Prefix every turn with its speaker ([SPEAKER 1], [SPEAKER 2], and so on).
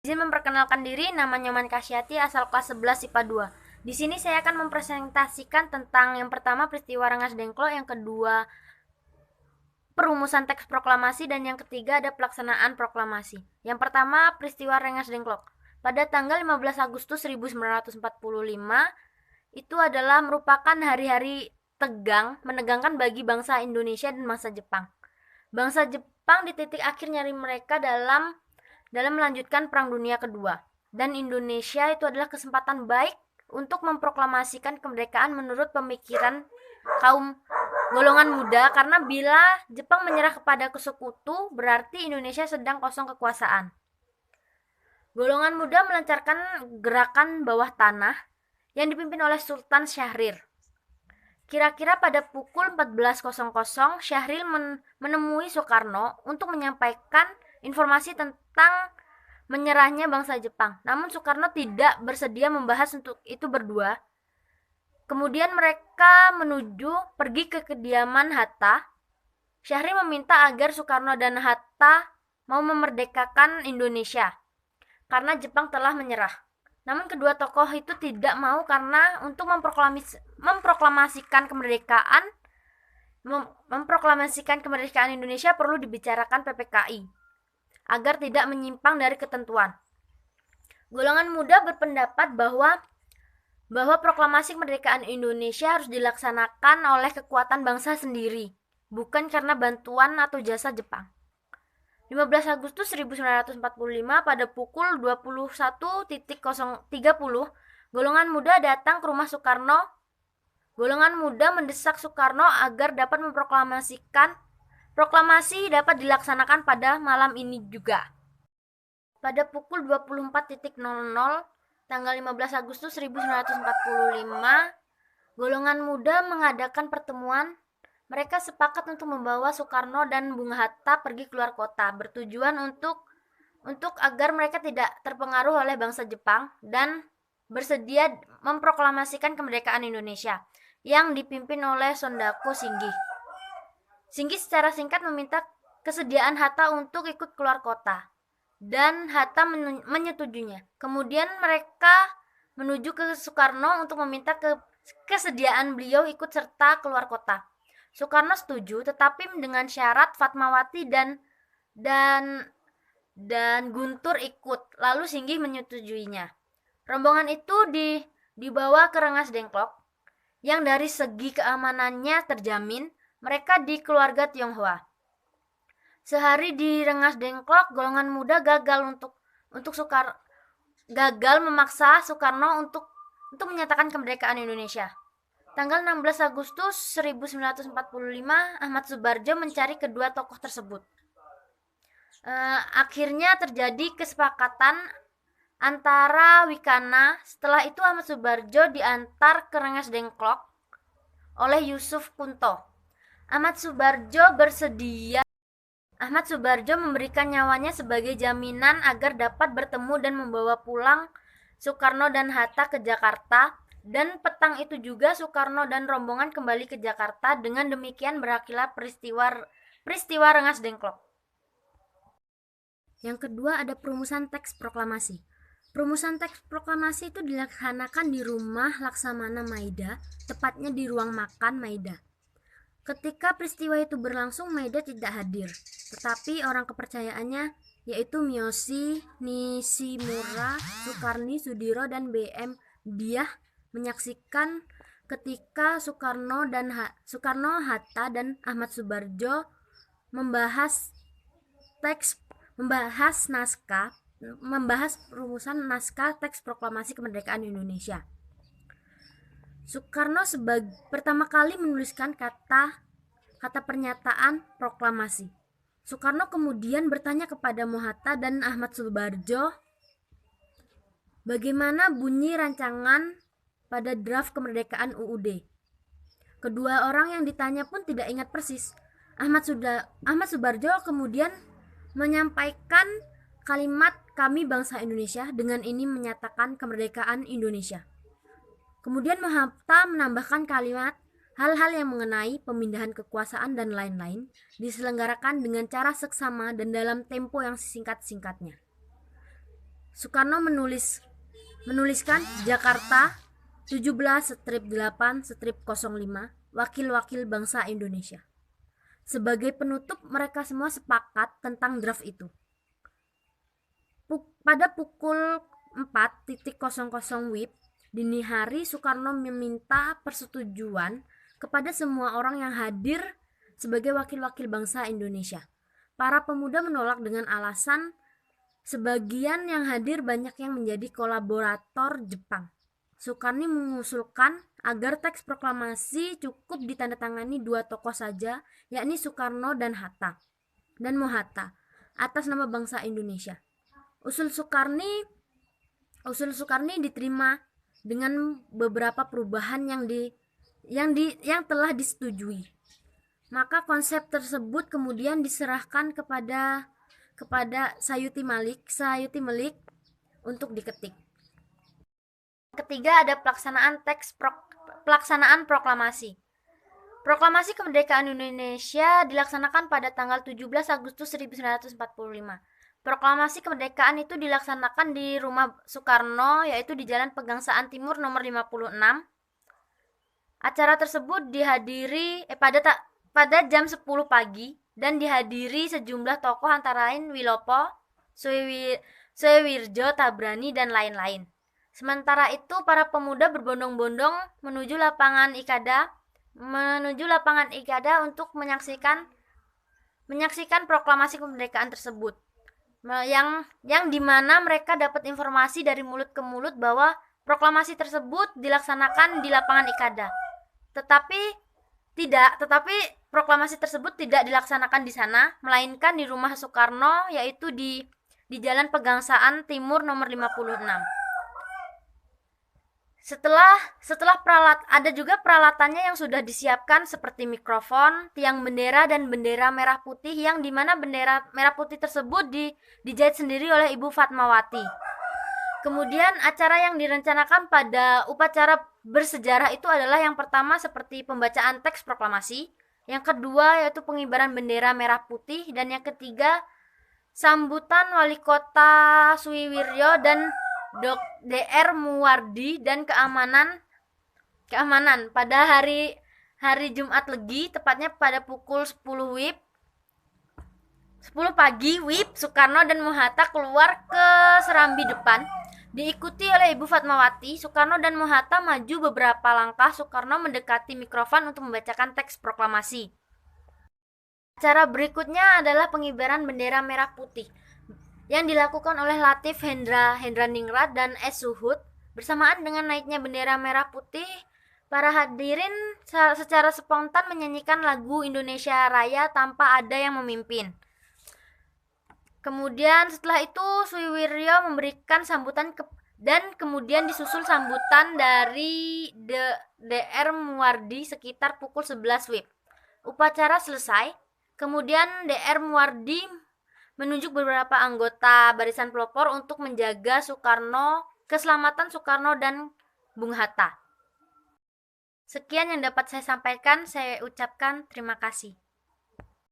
[SPEAKER 1] Izin memperkenalkan diri, nama Nyoman Kasyati, asal kelas 11 IPA 2. Di sini saya akan mempresentasikan tentang yang pertama peristiwa Rengas Dengklok, yang kedua perumusan teks proklamasi, dan yang ketiga ada pelaksanaan proklamasi. Yang pertama peristiwa Rengas Dengklok. Pada tanggal 15 Agustus 1945, itu adalah merupakan hari-hari menegangkan bagi bangsa Indonesia dan bangsa Jepang. Bangsa Jepang di titik akhir nyari mereka dalam melanjutkan Perang Dunia Kedua. Dan Indonesia itu adalah kesempatan baik untuk memproklamasikan kemerdekaan menurut pemikiran kaum golongan muda, karena bila Jepang menyerah kepada sekutu berarti Indonesia sedang kosong kekuasaan. Golongan muda melancarkan gerakan bawah tanah yang dipimpin oleh Sultan Syahrir. Kira-kira pada pukul 14.00 Syahrir menemui Soekarno untuk menyampaikan informasi tentang menyerahnya bangsa Jepang. Namun Soekarno tidak bersedia membahas untuk itu berdua. Kemudian mereka pergi ke kediaman Hatta. Syahrir meminta agar Soekarno dan Hatta mau memerdekakan Indonesia karena Jepang telah menyerah. Namun kedua tokoh itu tidak mau, karena untuk memproklamasikan kemerdekaan Indonesia perlu dibicarakan PPKI agar tidak menyimpang dari ketentuan. Golongan muda berpendapat bahwa proklamasi kemerdekaan Indonesia harus dilaksanakan oleh kekuatan bangsa sendiri, bukan karena bantuan atau jasa Jepang. 15 Agustus 1945 pada pukul 21.30, golongan muda datang ke rumah Soekarno. Golongan muda mendesak Soekarno agar dapat proklamasi dapat dilaksanakan pada malam ini juga. Pada pukul 24.00 tanggal 15 Agustus 1945, golongan muda mengadakan pertemuan. Mereka sepakat untuk membawa Soekarno dan Bung Hatta pergi keluar kota, bertujuan untuk agar mereka tidak terpengaruh oleh bangsa Jepang dan bersedia memproklamasikan kemerdekaan Indonesia yang dipimpin oleh Sondako Singgih. Singgih secara singkat meminta kesediaan Hatta untuk ikut keluar kota, dan Hatta menyetujuinya. Kemudian mereka menuju ke Soekarno untuk meminta kesediaan beliau ikut serta keluar kota. Soekarno setuju, tetapi dengan syarat Fatmawati dan Guntur ikut. Lalu Singgih menyetujuinya. Rombongan itu dibawa ke Rengas Dengklok, yang dari segi keamanannya terjamin. Mereka di keluarga Tionghoa. Sehari di Rengas Dengklok, golongan muda gagal memaksa Soekarno untuk menyatakan kemerdekaan Indonesia. Tanggal 16 Agustus 1945, Ahmad Soebardjo mencari kedua tokoh tersebut. Akhirnya terjadi kesepakatan antara Wikana. Setelah itu Ahmad Soebardjo diantar ke Rengas Dengklok oleh Yusuf Kunto. Ahmad Soebardjo memberikan nyawanya sebagai jaminan agar dapat bertemu dan membawa pulang Soekarno dan Hatta ke Jakarta. Dan petang itu juga Soekarno dan rombongan kembali ke Jakarta. Dengan demikian berakhirlah peristiwa Rengas Dengklok. Yang kedua ada perumusan teks proklamasi. Perumusan teks proklamasi itu dilaksanakan di rumah Laksamana Maida, tepatnya di ruang makan Maida. Ketika peristiwa itu berlangsung, Maida tidak hadir, tetapi orang kepercayaannya yaitu Miyoshi, Nishimura, Sukarni, Sudiro, dan B.M. Diah menyaksikan ketika Soekarno, Hatta, dan Ahmad Soebardjo membahas perumusan naskah teks proklamasi kemerdekaan Indonesia. Soekarno pertama kali menuliskan kata pernyataan proklamasi. Soekarno kemudian bertanya kepada Hatta dan Ahmad Soebardjo bagaimana bunyi rancangan pada draft kemerdekaan UUD. Kedua orang yang ditanya pun tidak ingat persis. Ahmad Soebardjo kemudian menyampaikan kalimat "Kami bangsa Indonesia" dengan ini menyatakan kemerdekaan Indonesia. Kemudian Hatta menambahkan kalimat hal-hal yang mengenai pemindahan kekuasaan dan lain-lain diselenggarakan dengan cara seksama dan dalam tempo yang sesingkat-singkatnya. Soekarno menuliskan Jakarta 17/8/05 Wakil-wakil bangsa Indonesia. Sebagai penutup, mereka semua sepakat tentang draft itu. Pada pukul 4.00 WIB dini hari, Soekarno meminta persetujuan kepada semua orang yang hadir sebagai wakil-wakil bangsa Indonesia. Para pemuda menolak dengan alasan sebagian yang hadir banyak yang menjadi kolaborator Jepang. Soekarno mengusulkan agar teks proklamasi cukup ditandatangani 2 tokoh saja, yakni Soekarno dan Mohatta, atas nama bangsa Indonesia. Usul Soekarni diterima dengan beberapa perubahan yang telah disetujui. Maka konsep tersebut kemudian diserahkan kepada Sayuti Malik untuk diketik. Ketiga, ada pelaksanaan proklamasi. Proklamasi kemerdekaan Indonesia dilaksanakan pada tanggal 17 Agustus 1945. Proklamasi kemerdekaan itu dilaksanakan di rumah Soekarno, yaitu di Jalan Pegangsaan Timur nomor 56. Acara tersebut dihadiri pada jam 10 pagi dan dihadiri sejumlah tokoh antara lain Wilopo, Suwirjo Tabrani, dan lain-lain. Sementara itu, para pemuda berbondong-bondong menuju lapangan Ikada untuk menyaksikan proklamasi kemerdekaan tersebut. Yang dimana mereka dapat informasi dari mulut ke mulut bahwa proklamasi tersebut dilaksanakan di lapangan Ikada. Tetapi proklamasi tersebut tidak dilaksanakan di sana, melainkan di rumah Soekarno, yaitu di Jalan Pegangsaan Timur nomor 56. Setelah ada juga peralatannya yang sudah disiapkan seperti mikrofon, tiang bendera, dan bendera merah putih, yang dimana bendera merah putih tersebut dijahit sendiri oleh Ibu Fatmawati. Kemudian acara yang direncanakan pada upacara bersejarah itu adalah yang pertama seperti pembacaan teks proklamasi, yang kedua yaitu pengibaran bendera merah putih, dan yang ketiga sambutan Wali Kota Suwiwiryo dan Dr. Muwardi dan keamanan pada hari Jumat Legi, tepatnya pada pukul 10 pagi WIB, Soekarno dan Mohatta keluar ke serambi depan, diikuti oleh Ibu Fatmawati. Soekarno dan Mohatta maju beberapa langkah. Soekarno mendekati mikrofon untuk membacakan teks proklamasi. Acara berikutnya adalah pengibaran bendera merah putih yang dilakukan oleh Latif Hendraningrat dan S. Suhud. Bersamaan dengan naiknya bendera merah putih, para hadirin secara spontan menyanyikan lagu Indonesia Raya tanpa ada yang memimpin. Kemudian setelah itu Suwiwiryo memberikan sambutan dan kemudian disusul sambutan dari Dr. Muwardi sekitar pukul 11 WIB. Upacara selesai. Kemudian Dr. Muwardi menunjuk beberapa anggota barisan pelopor untuk menjaga keselamatan Soekarno dan Bung Hatta. Sekian yang dapat saya sampaikan, saya ucapkan terima kasih.